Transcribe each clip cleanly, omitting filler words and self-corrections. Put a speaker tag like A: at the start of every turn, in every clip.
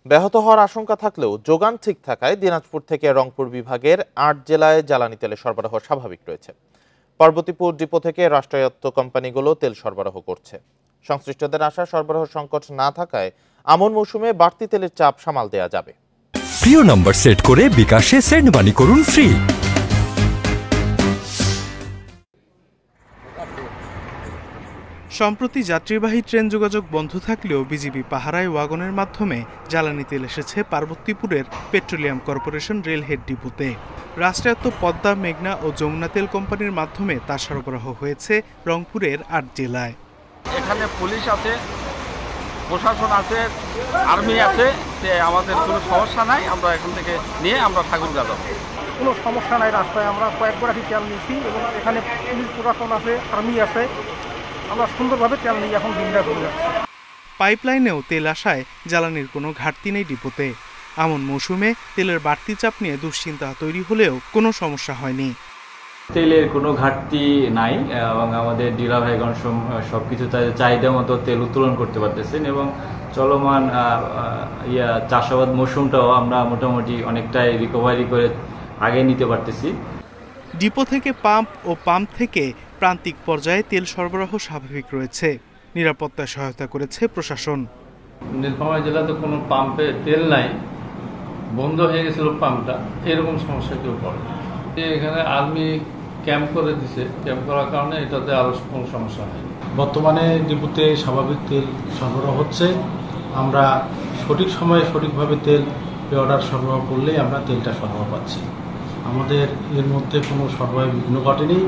A: ব্যাহত হওয়ার আশঙ্কা থাকলেও যোগান ঠিক থাকায় দিনাজপুর থেকে রংপুর বিভাগের ৮ জেলায় জ্বালানি তেলের সরবরাহ স্বাভাবিক রয়েছে। পার্বতীপুর ডিপো থেকে রাষ্ট্রায়ত্ত কোম্পানিগুলো তেল সরবরাহ করছে। সংশ্লিষ্টদের আশা, সরবরাহ সংকট না থাকায় আমন মৌসুমে বাড়তি তেলের চাপ সামাল দেওয়া যাবে।
B: প্রিয় নাম্বার সেট করে বিকাশে সেন্ড মানি করুন ফ্রি।
C: সম্প্রতি যাত্রীবাহী ট্রেন যোগাযোগ বন্ধ থাকলেও বিজিবি পাহারায় ওয়াগনের মাধ্যমে জ্বালানি তেল এসেছে পার্বতীপুরের পেট্রোলিয়াম কর্পোরেশন রেলহেড ডিপোতে। রাষ্ট্রায়ত্ত পদ্মা, মেঘনা ও যমুনা তেল কোম্পানির মাধ্যমে তা সরবরাহ হয়েছে রংপুরের ৮ জেলায়।
D: এখানে পুলিশ আছে, প্রশাসন আছে, আর্মি আছে, আমাদের কোনো সমস্যা নাই। আমরা এখান থেকে নিয়ে আমরা ঠাকুরগাঁ যাব।
E: কোনো সমস্যা নাই, রাস্তায় আমরা কয়েকবার তেল নিয়েছি এবং এখানে পুলিশ প্রশাসন আছে, আর্মি আছে, আমরা সুন্দরভাবে তেল নিয়ে এখন দিনটা করে যাচ্ছি।
C: পাইপলাইনেও তেল আসায় জ্বালানির কোনো ঘাটতি নেই ডিপোতে। আমন মৌসুমে তেলের বাড়তি চাপ নিয়ে দুশ্চিন্তা তৈরি হলেও কোনো সমস্যা হয়নি।
F: তেলের কোনো ঘাটতি নাই এবং আমাদের ডিলার ভাইগণ সবকিছু তাদের চাহিদা মতো তেল উত্তোলন করতে পারতেছেন এবং চলমান চাষাবাদ মৌসুমটাও আমরা মোটামুটি অনেকটাই রিকভারি করে আগে নিতে পারতেছি।
C: ডিপো থেকে পাম্প থেকে প্রান্তিক পর্যায়ে তেল সরবরাহ স্বাভাবিক রয়েছে। নিরাপত্তায় সহায়তা করেছে প্রশাসন।
G: নীলফামারী জেলাতে কোনো পাম্পে তেল নাই, বন্ধ হয়ে গেছিল পাম্পটা, এরকম সমস্যা কেউ পড়ে। এখানে আর্মি ক্যাম্প করে দিছে, ক্যাম্প করার কারণে এটাতে আরও কোনো সমস্যা হয়নি।
H: বর্তমানে ডিপোতে স্বাভাবিক তেল সরবরাহ হচ্ছে। আমরা সঠিক সময়ে সঠিকভাবে তেল অর্ডার সরবরাহ করলেই আমরা তেলটা সরবরাহ পাচ্ছি। আমাদের এর মধ্যে কোনো সরবরাহে বিঘ্ন ঘটেনি।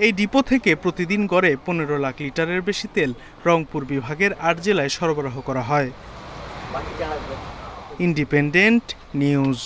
C: এই ডিপো থেকে প্রতিদিন গড়ে 15 লাখ লিটারের বেশি তেল রংপুর বিভাগের ৮ জেলায় সরবরাহ করা হয়। Independent news.